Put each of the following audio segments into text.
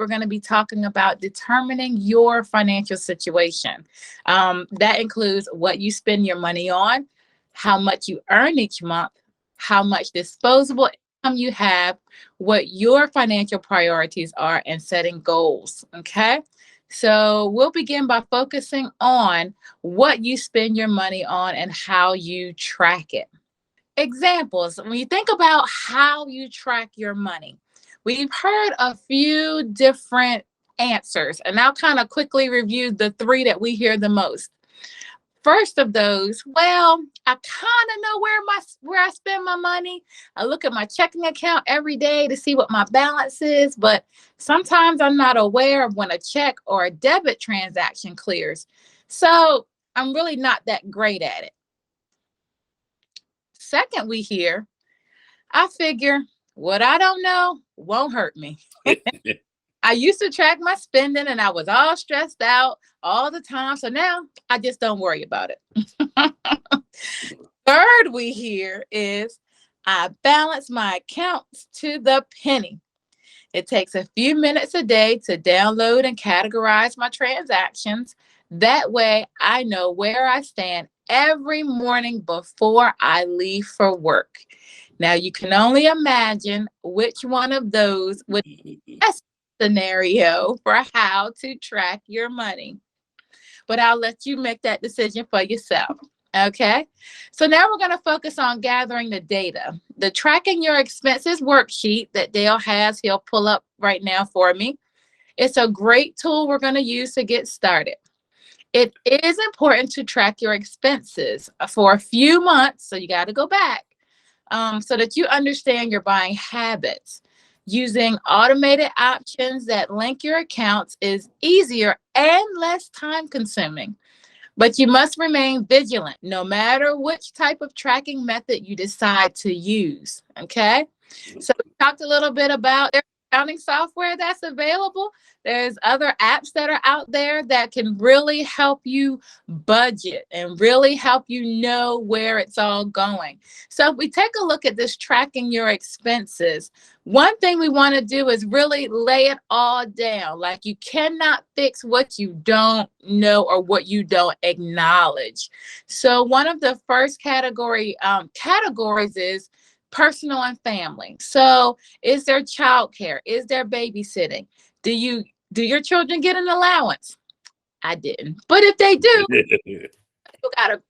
we're going to be talking about determining your financial situation. That includes what you spend your money on, how much you earn each month, how much disposable income you have, what your financial priorities are, and setting goals. Okay. So we'll begin by focusing on what you spend your money on and how you track it. Examples, when you think about how you track your money, we've heard a few different answers, and I'll kind of quickly review the three that we hear the most. First of those, well, I kind of know where I spend my money. I look at my checking account every day to see what my balance is, but sometimes I'm not aware of when a check or a debit transaction clears. So I'm really not that great at it. Second, we hear, I figure what I don't know won't hurt me. I used to track my spending and I was all stressed out all the time. So now I just don't worry about it. Third, we hear is I balance my accounts to the penny. It takes a few minutes a day to download and categorize my transactions. That way I know where I stand every morning before I leave for work. Now you can only imagine which one of those would be the best scenario for how to track your money. But I'll let you make that decision for yourself. Okay, so now we're going to focus on gathering the data. The tracking your expenses worksheet that Dale has, he'll pull up right now for me. It's a great tool we're going to use to get started. It is important to track your expenses for a few months, so you got to go back, so that you understand your buying habits. Using automated options that link your accounts is easier and less time consuming. But you must remain vigilant no matter which type of tracking method you decide to use. Okay. So we talked a little bit about accounting software that's available. There's other apps that are out there that can really help you budget and really help you know where it's all going. So if we take a look at this tracking your expenses, one thing we want to do is really lay it all down. Like you cannot fix what you don't know or what you don't acknowledge. So one of the first categories is personal and family. So is there childcare? Is there babysitting? Do your children get an allowance? I didn't. But if they do, you gotta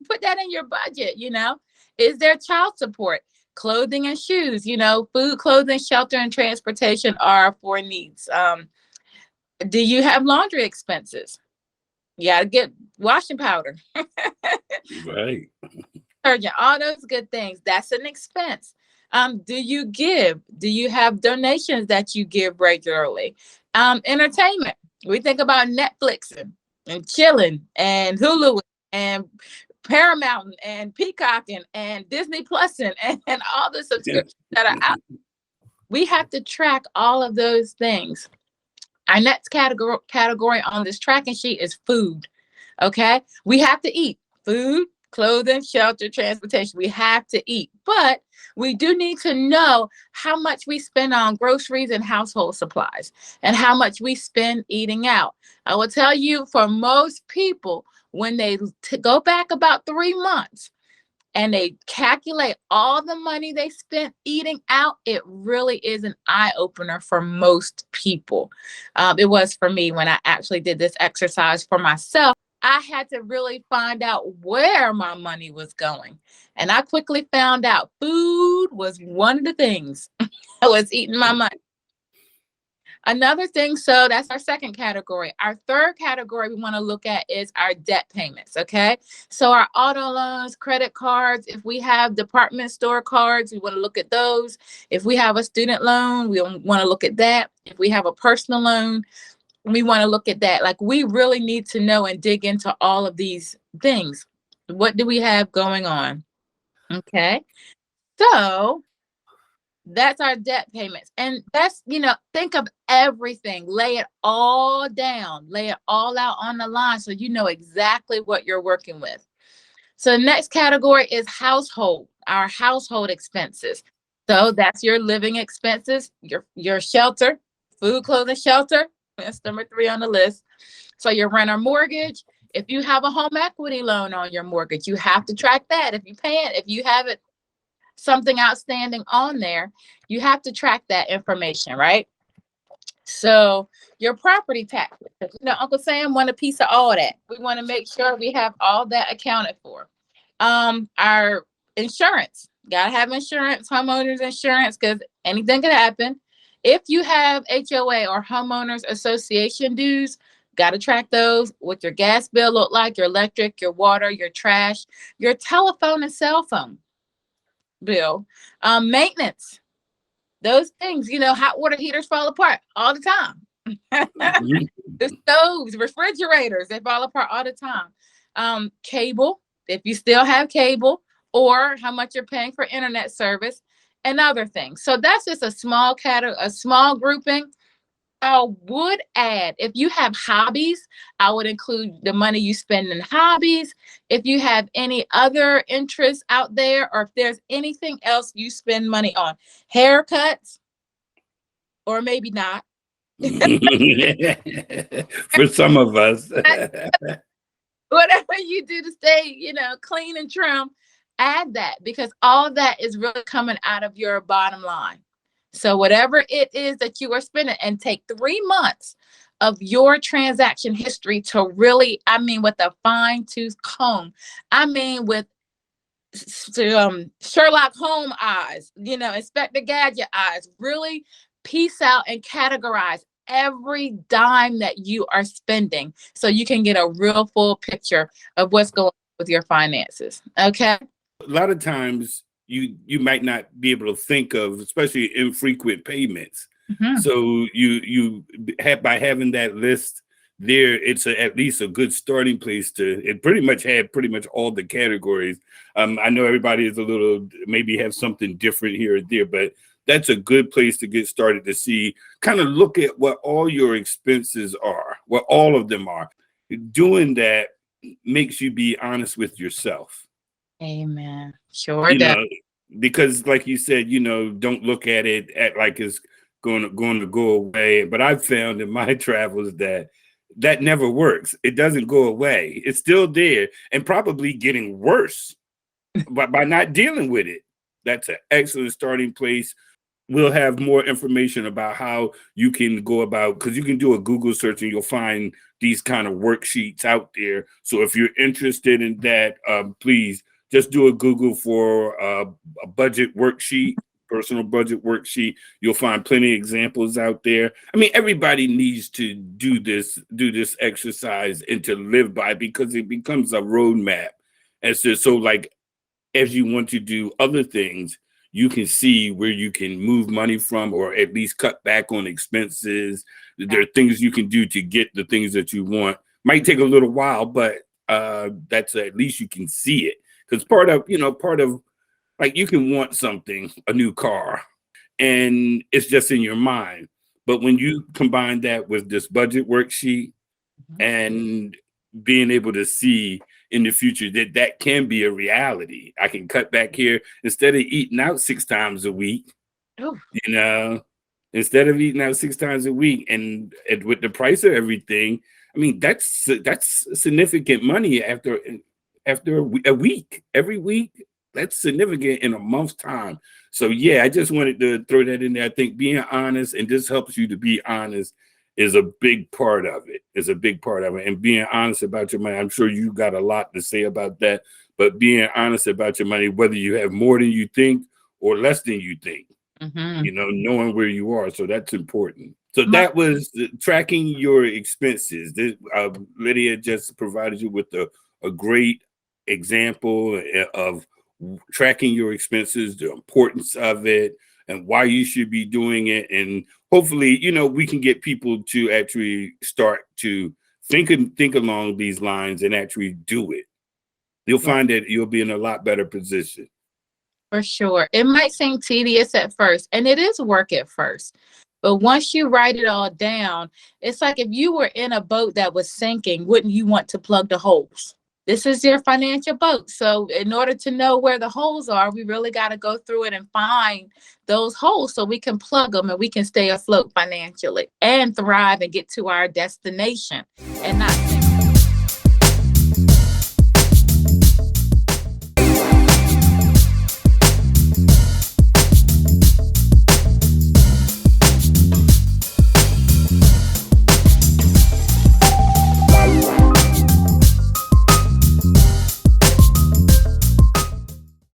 put that in your budget, you know. Is there child support? Clothing and shoes, you know, food, clothing, shelter, and transportation are for needs. Do you have laundry expenses? You gotta get washing powder. Right. Detergent, all those good things. That's an expense. Do you give? Do you have donations that you give regularly? Entertainment. We think about Netflix and chilling and Hulu and Paramount and Peacocking and Disney Plus and all the subscriptions that are out. We have to track all of those things. Our next category on this tracking sheet is food. Okay, we have to eat food, clothing, shelter, transportation. We have to eat, but we do need to know how much we spend on groceries and household supplies and how much we spend eating out. I will tell you, for most people, when they go back about 3 months and they calculate all the money they spent eating out, it really is an eye-opener for most people. It was for me when I actually did this exercise for myself. I had to really find out where my money was going. And I quickly found out food was one of the things I was eating my money. Another thing, so that's our second category. Our third category we want to look at is our debt payments, okay? So our auto loans, credit cards, if we have department store cards, we want to look at those. If we have a student loan, we want to look at that. If we have a personal loan, we want to look at that. Like, we really need to know and dig into all of these things. What do we have going on? Okay. So that's our debt payments. And that's, think of everything, lay it all down, lay it all out on the line so you know exactly what you're working with. So the next category is household, our household expenses. So that's your living expenses, your shelter, Food, clothing, shelter. That's number 3 on the list. So your rent or mortgage. If you have a home equity loan on your mortgage, you have to track that. If you have it something outstanding on there, you have to track that information, right? So your property taxes, Uncle Sam want a piece of all that. We want to make sure we have all that accounted for. Our insurance, gotta have insurance, homeowners insurance, because anything could happen. If you have HOA or homeowners association dues, gotta track those. What your gas bill look like, your electric, your water, your trash, your telephone and cell phone bill, maintenance. Those things, hot water heaters fall apart all the time. Mhm. The stoves, refrigerators, they fall apart all the time. Cable, if you still have cable, or how much you're paying for internet service, and other things. So that's just a small a small grouping. I would add, if you have hobbies, I would include the money you spend in hobbies. If you have any other interests out there, or if there's anything else you spend money on, haircuts, or maybe not. For some of us. Whatever you do to stay, clean and trim, add that, because all that is really coming out of your bottom line. So whatever it is that you are spending, and take 3 months of your transaction history to really, with a fine tooth comb, with Sherlock Holmes eyes, Inspector Gadget eyes, really piece out and categorize every dime that you are spending, so you can get a real full picture of what's going on with your finances. Okay. A lot of times you might not be able to think of, especially infrequent payments. Mm-hmm. So you have, by having that list there, it's at least a good starting place to. It pretty much had pretty much all the categories. I know everybody is a little, maybe have something different here or there, but that's a good place to get started, to see, kind of look at what all your expenses are, what all of them are. Doing that makes you be honest with yourself. Amen. Sure You does. know, because like you said, don't look at it at like it's going to go away. But I've found in my travels that never works. It doesn't go away. It's still there, and probably getting worse by not dealing with it. That's an excellent starting place. We'll have more information about how you can go about, because you can do a Google search and you'll find these kind of worksheets out there. So if you're interested in that, please just do a Google for a budget worksheet, personal budget worksheet. You'll find plenty of examples out there. Everybody needs to do this exercise and to live by, because it becomes a roadmap. And so like, as you want to do other things, you can see where you can move money from, or at least cut back on expenses. There are things you can do to get the things that you want. Might take a little while, but that's, at least you can see it. Because part of like, you can want something, a new car, and it's just in your mind. But when you combine that with this budget worksheet, and being able to see in the future that can be a reality. I can cut back here instead of eating out 6 times a week. Ooh. Instead of eating out 6 times a week, and with the price of everything, that's significant money after a week. Every week, that's significant in a month's time. So yeah, I just wanted to throw that in there. I think being honest, and this helps you to be honest, is a big part of it. And being honest about your money. I'm sure you got a lot to say about that, but being honest about your money, whether you have more than you think or less than you think, knowing where you are. So that's important. So that was tracking your expenses. Lydia just provided you with a great example of tracking your expenses, the importance of it, and why you should be doing it. And hopefully, we can get people to actually start to think along these lines and actually do it. You'll find that you'll be in a lot better position. For sure. It might seem tedious at first, and it is work at first. But once you write it all down, it's like if you were in a boat that was sinking, wouldn't you want to plug the holes? This is your financial boat. So in order to know where the holes are, we really got to go through it and find those holes so we can plug them and we can stay afloat financially and thrive and get to our destination and not